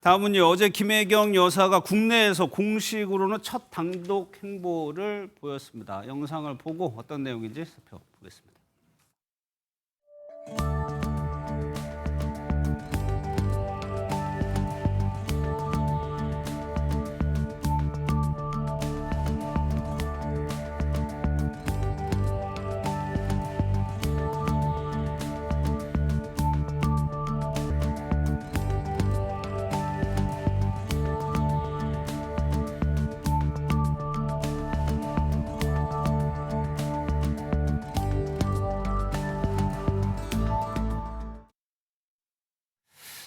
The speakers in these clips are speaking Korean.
다음은요. 어제 김혜경 여사가 국내에서 공식으로는 첫 단독 행보를 보였습니다. 영상을 보고 어떤 내용인지 살펴보겠습니다.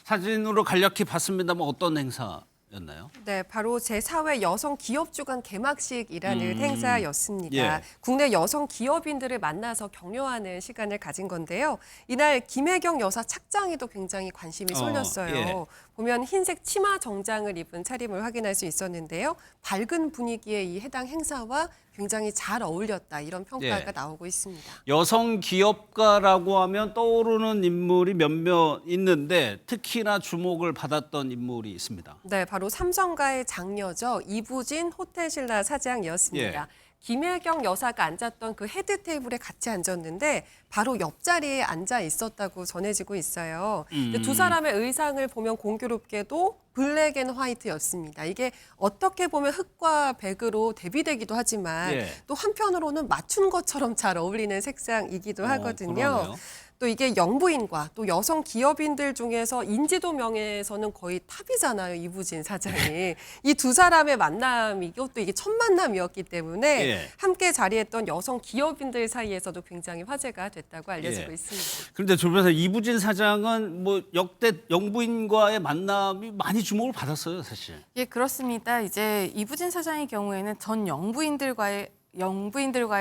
사진으로 간략히 봤습니다만 어떤 행사였나요? 네, 바로 제4회 여성 기업 주간 개막식이라는 행사였습니다. 예. 국내 여성 기업인들을 만나서 격려하는 시간을 가진 건데요. 이날 김혜경 여사 착장에도 굉장히 관심이 쏠렸어요. 예. 보면 흰색 치마 정장을 입은 차림을 확인할 수 있었는데요. 밝은 분위기의 이 해당 행사와 굉장히 잘 어울렸다 이런 평가가 예. 나오고 있습니다. 여성 기업가라고 하면 떠오르는 인물이 몇몇 있는데 특히나 주목을 받았던 인물이 있습니다. 네, 바로 삼성가의 장녀죠. 이부진 호텔신라 사장이었습니다. 예. 김혜경 여사가 앉았던 그 헤드 테이블에 같이 앉았는데 바로 옆자리에 앉아 있었다고 전해지고 있어요. 근데 두 사람의 의상을 보면 공교롭게도 블랙 앤 화이트였습니다. 이게 어떻게 보면 흑과 백으로 대비되기도 하지만 예. 또 한편으로는 맞춘 것처럼 잘 어울리는 색상이기도 하거든요. 그러네요. 또 이게 영부인과 또 여성 기업인들 중에서 인지도 명예에서는 거의 탑이잖아요, 이부진 사장이. 이 두 사람의 만남이고 또 이게 첫 만남이었기 때문에 예. 함께 자리했던 여성 기업인들 사이에서도 굉장히 화제가 됐다고 알려지고 예. 있습니다. 그런데 주변에서 이부진 사장은 뭐 역대 영부인과의 만남이 많이 주목을 받았어요, 사실. 예, 그렇습니다. 이제 이부진 사장의 경우에는 전 영부인들과의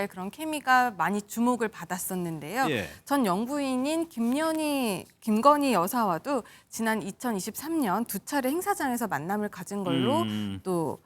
그런 케미가 많이 주목을 받았었는데요. 예. 전 영부인인 김건희 여사와도 지난 2023년 두 차례 행사장에서 만남을 가진 걸로 또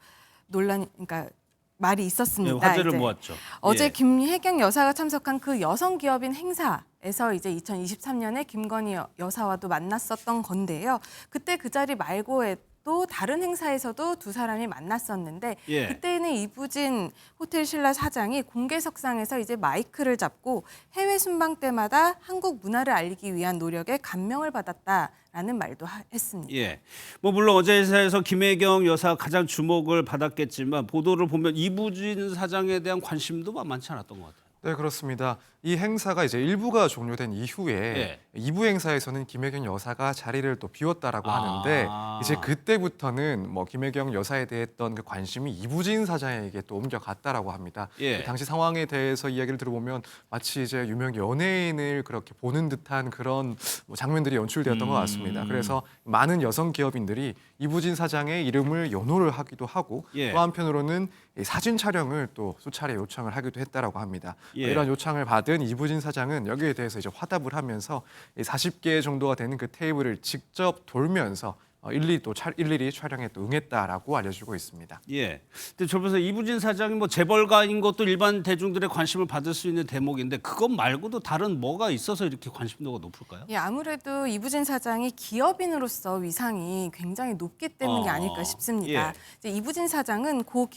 그러니까 말이 있었습니다. 네, 화제를 이제 모았죠. 어제 예. 김혜경 여사가 참석한 그 여성 기업인 행사에서 이제 2023년에 김건희 여사와도 만났었던 건데요. 그때 그 자리 말고에 또 다른 행사에서도 두 사람이 만났었는데 예. 그때는 이부진 호텔신라 사장이 공개석상에서 이제 마이크를 잡고 해외 순방 때마다 한국 문화를 알리기 위한 노력에 감명을 받았다라는 말도 했습니다. 예. 뭐 물론 어제 행사에서 김혜경 여사가 가장 주목을 받았겠지만 보도를 보면 이부진 사장에 대한 관심도 만만치 않았던 것 같아요. 네, 그렇습니다. 이 행사가 이제 1부가 종료된 이후에 예. 2부 행사에서는 김혜경 여사가 자리를 또 비웠다라고 아. 하는데 이제 그때부터는 뭐 김혜경 여사에 대했던 그 관심이 이부진 사장에게 또 옮겨갔다라고 합니다. 예. 그 당시 상황에 대해서 이야기를 들어보면 마치 이제 유명 연예인을 그렇게 보는 듯한 그런 뭐 장면들이 연출되었던 것 같습니다. 그래서 많은 여성 기업인들이 이부진 사장의 이름을 연호를 하기도 하고 예. 또 한편으로는 이 사진 촬영을 또 수차례 요청을 하기도 했다라고 합니다. 예. 이런 요청을 받은 이부진 사장은 여기에 대해서 이제 화답을 하면서 40개 정도가 되는 그 테이블을 직접 돌면서 일일이 촬영에 또 응했다라고 알려지고 있습니다. 예. 근데 저번에 이부진 사장이 뭐 재벌가인 것도 일반 대중들의 관심을 받을 수 있는 대목인데 그것 말고도 다른 뭐가 있어서 이렇게 관심도가 높을까요? 예, 아무래도 이부진 사장이 기업인으로서 위상이 굉장히 높기 때문이 아닐까 싶습니다. 예. 이제 이부진 사장은 고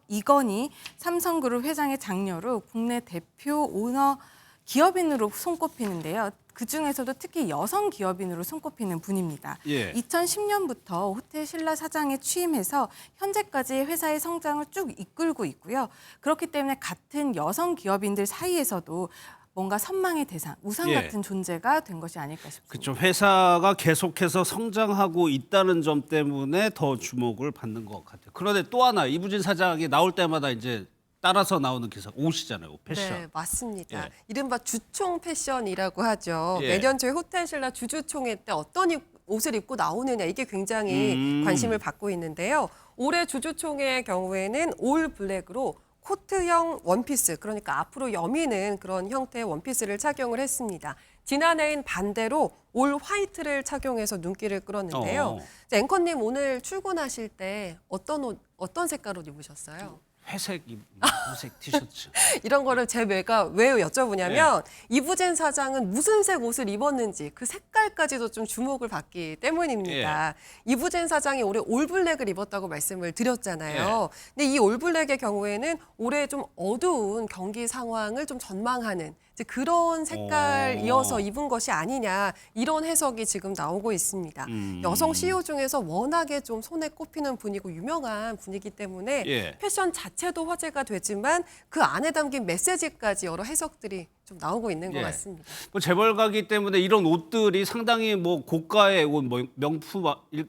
이건희 삼성그룹 회장의 장녀로 국내 대표 오너 기업인으로 손꼽히는데요. 그중에서도 특히 여성 기업인으로 손꼽히는 분입니다. 예. 2010년부터 호텔신라 사장에 취임해서 현재까지 회사의 성장을 쭉 이끌고 있고요. 그렇기 때문에 같은 여성 기업인들 사이에서도 뭔가 선망의 대상, 우상 예. 같은 존재가 된 것이 아닐까 싶습니다. 그렇죠. 회사가 계속해서 성장하고 있다는 점 때문에 더 주목을 받는 것 같아요. 그런데 또 하나 이부진 사장이 나올 때마다 이제 따라서 나오는 기사 옷이잖아요. 패션. 네, 맞습니다. 예. 이른바 주총 패션이라고 하죠. 예. 매년 저희 호텔신라 주주총회 때 어떤 옷을 입고 나오느냐 이게 굉장히 관심을 받고 있는데요. 올해 주주총회의 경우에는 올 블랙으로 코트형 원피스, 그러니까 앞으로 여미는 그런 형태의 원피스를 착용을 했습니다. 지난해인 반대로 올 화이트를 착용해서 눈길을 끌었는데요. 앵커님 오늘 출근하실 때 어떤 색깔 옷 입으셨어요? 회색 회색 티셔츠. 이런 거를 제가 왜 여쭤보냐면 이부진 사장은 무슨 색 옷을 입었는지 그 색깔까지도 좀 주목을 받기 때문입니다. 이부진 사장이 올해 올블랙을 입었다고 말씀을 드렸잖아요. 근데 이 올블랙의 경우에는 올해 좀 어두운 경기 상황을 좀 전망하는 이제 그런 색깔이어서 입은 것이 아니냐 이런 해석이 지금 나오고 있습니다. 여성 CEO 중에서 워낙에 좀 손에 꼽히는 분이고 유명한 분이기 때문에 패션 자체도 화제가 되지만 그 안에 담긴 메시지까지 여러 해석들이 좀 나오고 있는 것 같습니다. 뭐 재벌가기 때문에 이런 옷들이 상당히 뭐 고가의 옷, 뭐 명품이지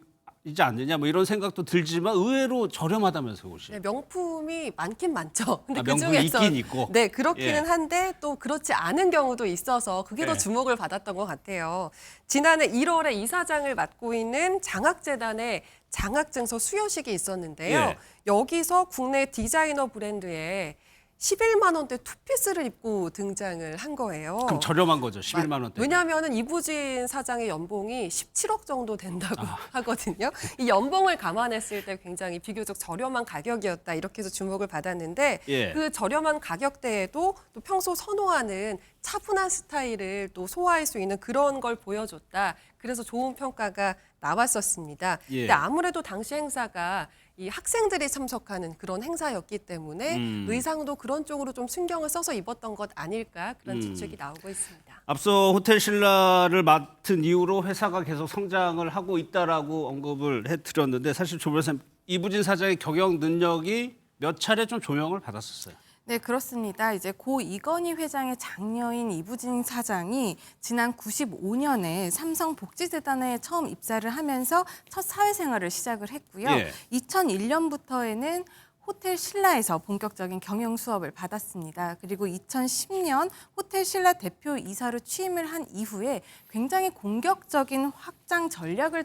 않느냐 뭐 이런 생각도 들지만 의외로 저렴하다면서요, 옷이. 네, 명품이 많긴 많죠. 근데 명품이 그중에서 있긴 있고. 네, 그렇기는 한데 또 그렇지 않은 경우도 있어서 그게 더 주목을 받았던 것 같아요. 지난해 1월에 이사장을 맡고 있는 장학재단의 장학증서 수여식이 있었는데요. 여기서 국내 디자이너 브랜드에 11만 원대 투피스를 입고 등장을 한 거예요. 그럼 저렴한 거죠, 11만 원대. 왜냐하면 이부진 사장의 연봉이 17억 정도 된다고 하거든요. 이 연봉을 감안했을 때 굉장히 비교적 저렴한 가격이었다 이렇게 해서 주목을 받았는데 그 저렴한 가격대에도 또 평소 선호하는 차분한 스타일을 또 소화할 수 있는 그런 걸 보여줬다. 그래서 좋은 평가가 나왔었습니다. 근데 아무래도 당시 행사가 이 학생들이 참석하는 그런 행사였기 때문에 의상도 그런 쪽으로 좀 신경을 써서 입었던 것 아닐까 그런 추측이 나오고 있습니다. 앞서 호텔 신라를 맡은 이후로 회사가 계속 성장을 하고 있다라고 언급을 해드렸는데 사실 조 변호사님 이부진 사장의 경영 능력이 몇 차례 좀 조명을 받았었어요. 네, 그렇습니다. 이제 고 이건희 회장의 장녀인 이부진 사장이 지난 95년에 삼성복지재단에 처음 입사를 하면서 첫 사회생활을 시작을 했고요. 2001년부터에는 호텔 신라에서 본격적인 경영 수업을 받았습니다. 그리고 2010년 호텔 신라 대표 이사로 취임을 한 이후에 굉장히 공격적인 확장 전략을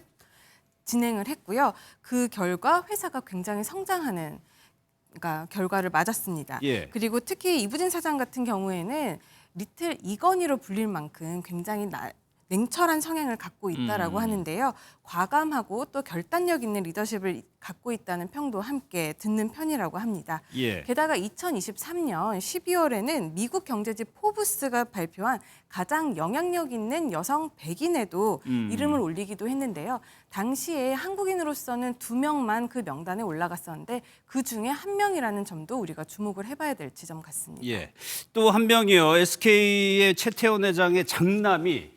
진행을 했고요. 그 결과 회사가 굉장히 성장하는 결과를 맞았습니다. 그리고 특히 이부진 사장 같은 경우에는 리틀 이건희로 불릴 만큼 굉장히 냉철한 성향을 갖고 있다라고 하는데요. 과감하고 또 결단력 있는 리더십을 갖고 있다는 평도 함께 듣는 편이라고 합니다. 게다가 2023년 12월에는 미국 경제지 포브스가 발표한 가장 영향력 있는 여성 100인에도 이름을 올리기도 했는데요. 당시에 한국인으로서는 2명만 그 명단에 올라갔었는데 그중에 1명이라는 점도 우리가 주목을 해봐야 될 지점 같습니다. 또 한 명이요. SK의 최태원 회장의 장남이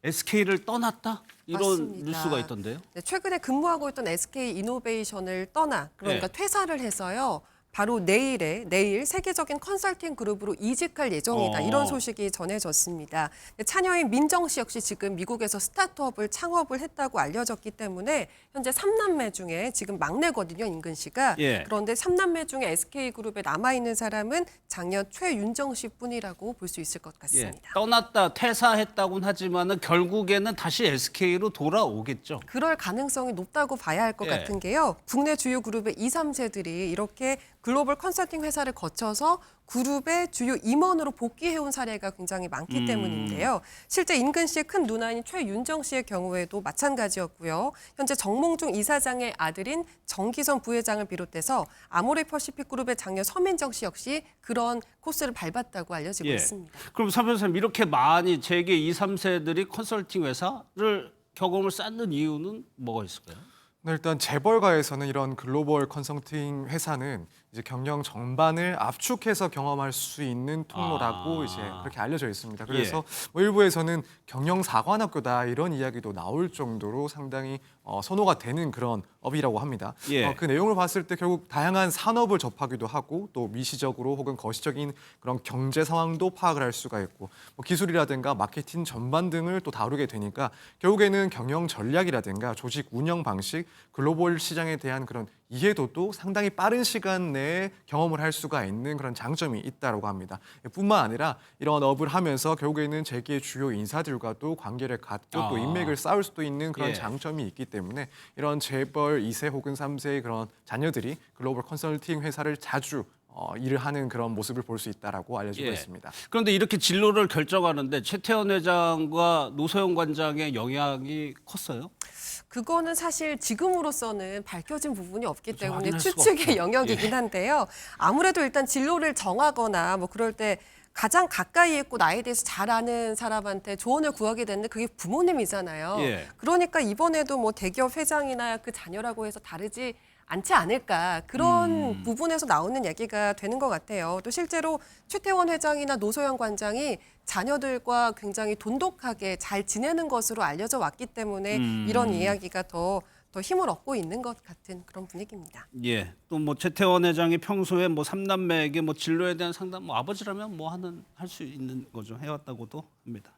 SK를 떠났다? 이런 맞습니다. 뉴스가 있던데요. 네, 최근에 근무하고 있던 SK 이노베이션을 떠나 그러니까 퇴사를 해서요. 바로 내일 세계적인 컨설팅 그룹으로 이직할 예정이다. 이런 소식이 전해졌습니다. 차녀인 민정 씨 역시 지금 미국에서 스타트업을 창업을 했다고 알려졌기 때문에 현재 3남매 중에 지금 막내거든요. 인근 씨가. 그런데 3남매 중에 SK그룹에 남아있는 사람은 장녀 최윤정 씨뿐이라고 볼 수 있을 것 같습니다. 떠났다, 퇴사했다고는 하지만 결국에는 다시 SK로 돌아오겠죠. 그럴 가능성이 높다고 봐야 할 것 같은 게요. 국내 주요 그룹의 2, 3세들이 이렇게 글로벌 컨설팅 회사를 거쳐서 그룹의 주요 임원으로 복귀해온 사례가 굉장히 많기 때문인데요. 실제 인근 씨의 큰 누나인 최윤정 씨의 경우에도 마찬가지였고요. 현재 정몽중 이사장의 아들인 정기선 부회장을 비롯해서 아모레퍼시픽 그룹의 장녀 서민정 씨 역시 그런 코스를 밟았다고 알려지고 있습니다. 그럼 서 변호사님 이렇게 많이 재계 2, 3세들이 컨설팅 회사를 경험을 쌓는 이유는 뭐가 있을까요? 일단 재벌가에서는 이런 글로벌 컨설팅 회사는 이제 경영 전반을 압축해서 경험할 수 있는 통로라고 이제 그렇게 알려져 있습니다. 그래서 뭐 일부에서는 경영 사관학교다 이런 이야기도 나올 정도로 상당히 선호가 되는 그런 업이라고 합니다. 그 내용을 봤을 때 결국 다양한 산업을 접하기도 하고 또 미시적으로 혹은 거시적인 그런 경제 상황도 파악을 할 수가 있고 뭐 기술이라든가 마케팅 전반 등을 또 다루게 되니까 결국에는 경영 전략이라든가 조직 운영 방식, 글로벌 시장에 대한 그런 이해도도 상당히 빠른 시간 내에 경험을 할 수가 있는 그런 장점이 있다고 합니다. 뿐만 아니라 이런 업을 하면서 결국에는 재계의 주요 인사들과도 관계를 갖고 또 인맥을 쌓을 수도 있는 그런 장점이 있기 때문에 이런 재벌 2세 혹은 3세의 그런 자녀들이 글로벌 컨설팅 회사를 자주 일을 하는 그런 모습을 볼 수 있다라고 알려지고 예. 있습니다. 그런데 이렇게 진로를 결정하는데 최태원 회장과 노소영 관장의 영향이 컸어요? 그거는 사실 지금으로서는 밝혀진 부분이 없기 그렇죠. 때문에 확인할 수가 추측의 없죠. 영역이긴 한데요. 아무래도 일단 진로를 정하거나 뭐 그럴 때 가장 가까이 있고 나에 대해서 잘 아는 사람한테 조언을 구하게 되는데 그게 부모님이잖아요. 예. 그러니까 이번에도 뭐 대기업 회장이나 그 자녀라고 해서 다르지 않지 않을까 그런 부분에서 나오는 얘기가 되는 것 같아요. 또 실제로 최태원 회장이나 노소영 관장이 자녀들과 굉장히 돈독하게 잘 지내는 것으로 알려져 왔기 때문에 이런 이야기가 더 힘을 얻고 있는 것 같은 그런 분위기입니다. 예. 또 뭐 최태원 회장이 평소에 뭐 삼남매에게 뭐 진로에 대한 상담, 뭐 아버지라면 뭐 할 수 있는 거죠. 해왔다고도 합니다.